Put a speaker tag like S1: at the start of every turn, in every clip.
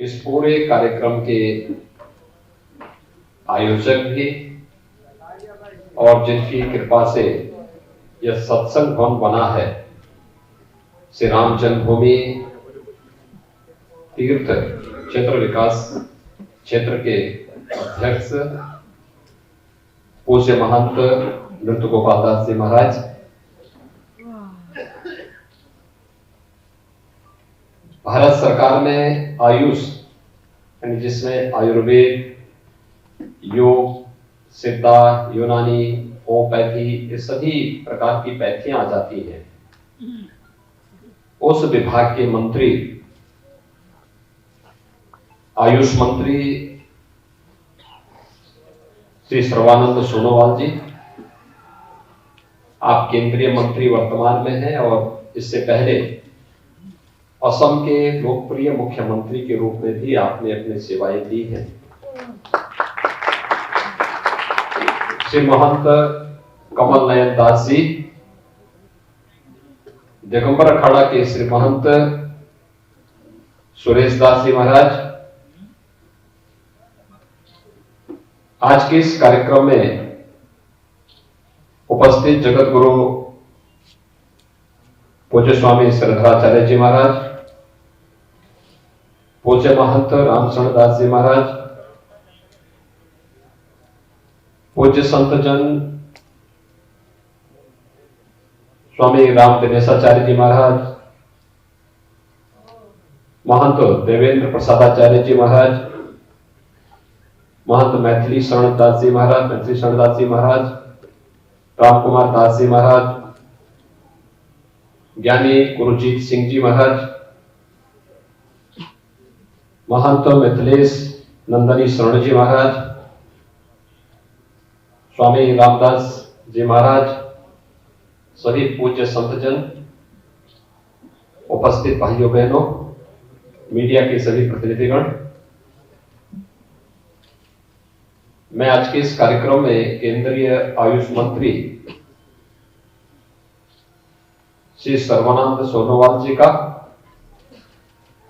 S1: इस पूरे कार्यक्रम के आयोजक भी और जिनकी कृपा से यह सत्संग भवन बना है, श्री राम जन्मभूमि तीर्थ क्षेत्र विकास क्षेत्र के अध्यक्ष पूज्य महंत नृत्य गोपाल दास जी महाराज, भारत सरकार में आयुष यानी जिसमें आयुर्वेद, योग, सिद्धा, यूनानी, होम्योपैथी, ये सभी प्रकार की पैथियां आ जाती हैं। उस विभाग के मंत्री, आयुष मंत्री श्री सर्बानंद सोनोवाल जी, आप केंद्रीय मंत्री वर्तमान में हैं और इससे पहले असम के लोकप्रिय मुख्यमंत्री के रूप में भी आपने अपनी सेवाएं दी हैं। श्री महंत कमल नयन दास जी, दिगंबर अखाड़ा के श्री महंत सुरेश दास जी महाराज, आज के इस कार्यक्रम में उपस्थित जगत गुरु पूज्य स्वामी श्रद्धाचार्य जी महाराज, पूज्य महंत रामचंद्र दास जी महाराज, पूज्य संत जन स्वामी राम दिनेशाचार्य जी महाराज, महंत देवेंद्र प्रसादाचार्य जी महाराज, महंत मैथिली शरण दास जी महाराज, मैथिली शरण दास जी महाराज, राम कुमार दास जी महाराज, ज्ञानी गुरुजीत सिंह जी महाराज, महंत मिथिलेश नंदनी शरण जी महाराज, स्वामी रामदास जी महाराज, सभी पूज्य संतजन, उपस्थित भाइयों बहनों, मीडिया के सभी प्रतिनिधिगण, मैं आज के इस कार्यक्रम में केंद्रीय आयुष मंत्री श्री सर्बानंद सोनोवाल जी का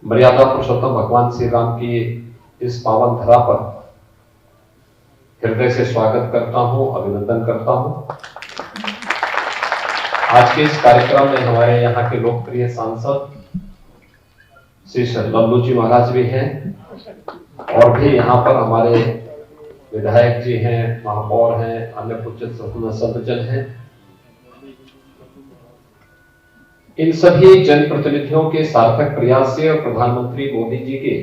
S1: मर्यादा पुरुषोत्तम भगवान श्री राम की इस पावन धरा पर हृदय से स्वागत करता हूं, अभिनंदन करता हूं। आज के इस कार्यक्रम में हमारे यहाँ के लोकप्रिय सांसद श्री लल्लू जी महाराज भी हैं और भी यहाँ पर हमारे विधायक जी हैं, महापौर हैं, अन्य पूज्य संतजन हैं। इन सभी जनप्रतिनिधियों के सार्थक प्रयास से और प्रधानमंत्री मोदी जी के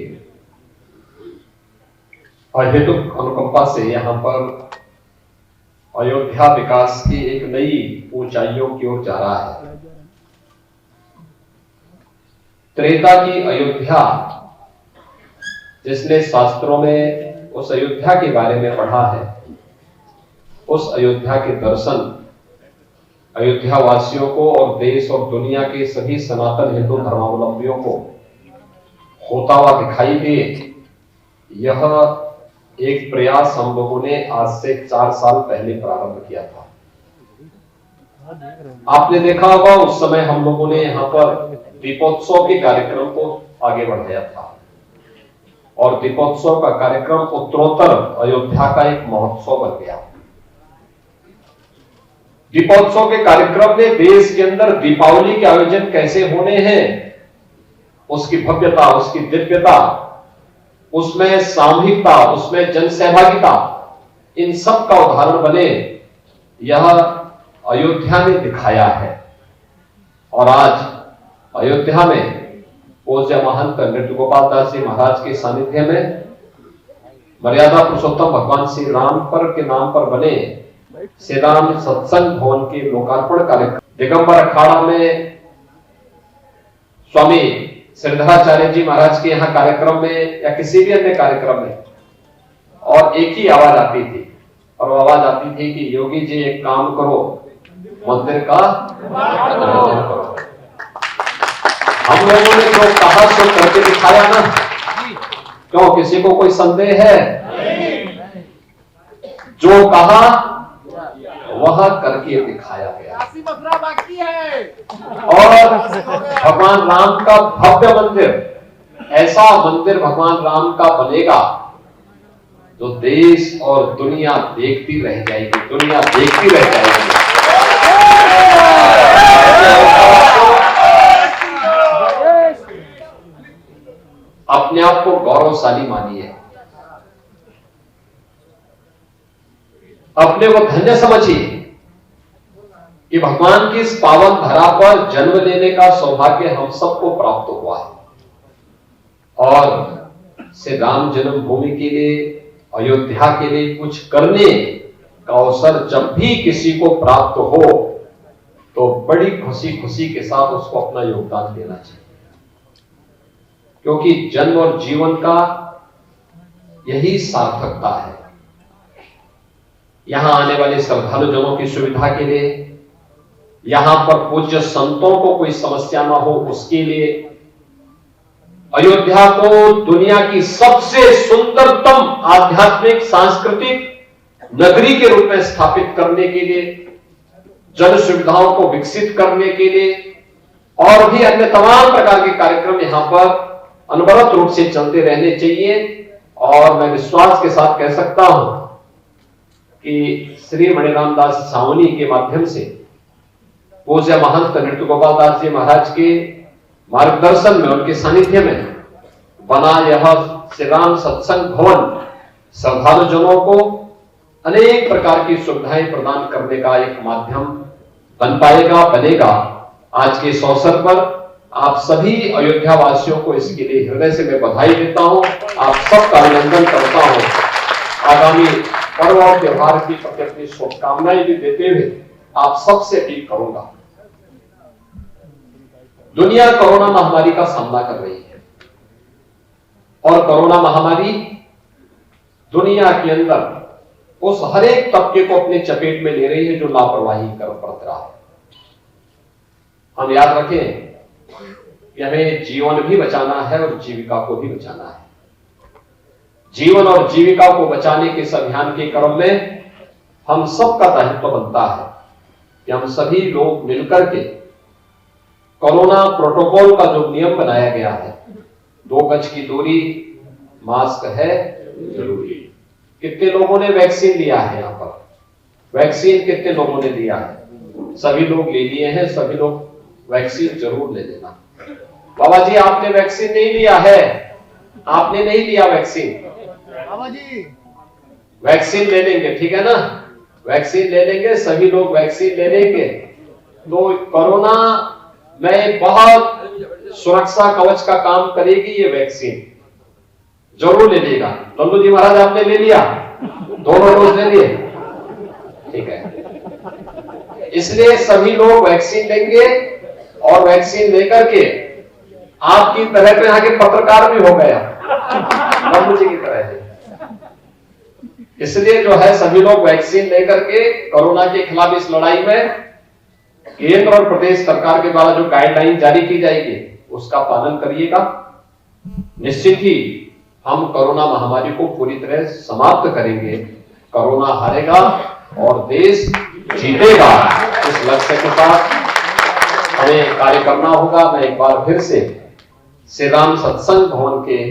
S1: अहेतुक अनुकंपा से यहाँ पर अयोध्या विकास की एक नई ऊंचाइयों की ओर जा रहा है। त्रेता की अयोध्या, जिसने शास्त्रों में उस अयोध्या के बारे में पढ़ा है, उस अयोध्या के दर्शन अयोध्या वासियों को और देश और दुनिया के सभी सनातन हिंदू धर्मावलंबियों को होता हुआ दिखाई दे, यह एक प्रयास हम लोगों ने आज से 4 साल पहले प्रारंभ किया था। आपने देखा होगा उस समय हम लोगों ने यहाँ पर दीपोत्सव के कार्यक्रम को आगे बढ़ाया था और दीपोत्सव का कार्यक्रम उत्तरोत्तर अयोध्या का एक महोत्सव बन गया। दीपोत्सव के कार्यक्रम में देश के अंदर दीपावली के आयोजन कैसे होने हैं, उसकी भव्यता, उसकी दिव्यता, उसमें सामूहिकता, उसमें जन सहभागिता, इन सब का उदाहरण बने, यह अयोध्या ने दिखाया है। और आज अयोध्या में पूज्य महंत नृत्य गोपाल दास जी महाराज के सानिध्य में मर्यादा पुरुषोत्तम भगवान श्री राम पर के नाम पर बने श्री राम सत्संग भवन के लोकार्पण कार्यक्रम, दिगंबर अखाड़ा में स्वामी श्रद्धाचार्य जी महाराज के यहाँ कार्यक्रम में या किसी भी अन्य कार्यक्रम में, और एक ही आवाज आती थी, और वो आवाज आती थी कि योगी जी एक काम करो, मंदिर का निर्माण करो। हम लोगों ने जो कहा सो करके दिखाया ना, क्यों किसी को कोई संदेह है? जो कहा वह करके दिखाया गया।
S2: बाकी है।
S1: और भगवान राम का भव्य मंदिर ऐसा मंदिर भगवान राम का बनेगा जो देश और दुनिया देखती रह जाएगी, दुनिया देखती रह जाएगी। अपने आप को गौरवशाली मानिए, अपने को धन्य समझिए कि भगवान की इस पावन धरा पर जन्म लेने का सौभाग्य हम सबको प्राप्त हुआ है। और श्री राम जन्मभूमि के लिए, अयोध्या के लिए कुछ करने का अवसर जब भी किसी को प्राप्त हो तो बड़ी खुशी खुशी के साथ उसको अपना योगदान देना चाहिए, क्योंकि जन्म और जीवन का यही सार्थकता है। यहां आने वाले श्रद्धालुजनों की सुविधा के लिए, यहां पर पूज्य संतों को कोई समस्या ना हो उसके लिए, अयोध्या को दुनिया की सबसे सुंदरतम आध्यात्मिक सांस्कृतिक नगरी के रूप में स्थापित करने के लिए, जन सुविधाओं को विकसित करने के लिए और भी अन्य तमाम प्रकार के कार्यक्रम यहां पर अनवरत रूप से चलते रहने चाहिए। और मैं विश्वास के साथ कह सकता हूं कि श्री मणिराम दास सावनी के माध्यम से पूज्य महंत नृत्य गोपाल दास जी महाराज के मार्गदर्शन में, उनके सानिध्य में बना यह श्री राम सत्संग भवन श्रद्धालुजनों को अनेक प्रकार की सुविधाएं प्रदान करने का एक माध्यम बन पाएगा, बनेगा। आज के इस अवसर पर आप सभी अयोध्या वासियों को इसके लिए हृदय से मैं बधाई देता हूं, आप सबका अभिनंदन करता हूं। आगामी पर्व और त्योहार की प्रति अपनी शुभकामनाएं भी देते हुए आप सबसे अपील करूंगा। दुनिया कोरोना महामारी का सामना कर रही है और कोरोना महामारी दुनिया के अंदर उस हर एक तबके को अपने चपेट में ले रही है जो लापरवाही कर बरत रहा है। हम याद रखें कि हमें जीवन भी बचाना है और जीविका को भी बचाना है। जीवन और जीविका को बचाने के इस अभियान के क्रम में हम सबका दायित्व बनता है कि हम सभी लोग मिलकर के कोरोना प्रोटोकॉल का जो नियम बनाया गया है, 2 गज की दूरी, मास्क है जरूरी। कितने लोगों ने वैक्सीन लिया है? यहां पर वैक्सीन कितने लोगों ने लिया है? सभी लोग ले लिए हैं, सभी लोग वैक्सीन जरूर ले लेना। बाबा जी आपने वैक्सीन नहीं लिया है, आपने नहीं लिया वैक्सीन, बाबा जी वैक्सीन ले लेंगे, ठीक है ना? वैक्सीन ले लेंगे, सभी लोग वैक्सीन ले लेंगे तो कोरोना में बहुत सुरक्षा कवच का काम करेगी ये वैक्सीन। जरूर ले लेगा। लल्लू जी महाराज आपने ले लिया? दोनों डोज ले लिए? ठीक है। इसलिए सभी लोग वैक्सीन लेंगे और वैक्सीन लेकर के आपकी तरह के यहाँ के पत्रकार भी हो गया लल्लू जी की तरह है। इसलिए जो है सभी लोग वैक्सीन लेकर के कोरोना के खिलाफ इस लड़ाई में केंद्र और प्रदेश सरकार के द्वारा जो गाइडलाइन जारी की जाएगी उसका पालन करिएगा। निश्चित ही हम कोरोना महामारी को पूरी तरह समाप्त करेंगे, कोरोना हारेगा और देश जीतेगा। इस लक्ष्य के साथ हमें कार्य करना होगा। मैं एक बार फिर से श्री राम सत्संग भवन के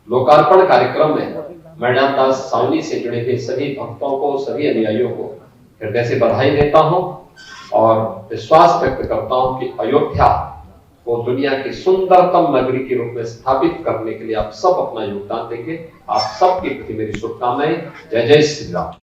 S1: लोकार्पण कार्यक्रम में मणिराम दास सावनी से जुड़े हुए सभी भक्तों को, सभी अनुयायियों को हृदय से बधाई देता हूं और विश्वास व्यक्त करता हूं कि अयोध्या को दुनिया की सुंदरतम नगरी के रूप में स्थापित करने के लिए आप सब अपना योगदान देंगे। आप सबके प्रति मेरी शुभकामनाएं। जय जय श्री राम।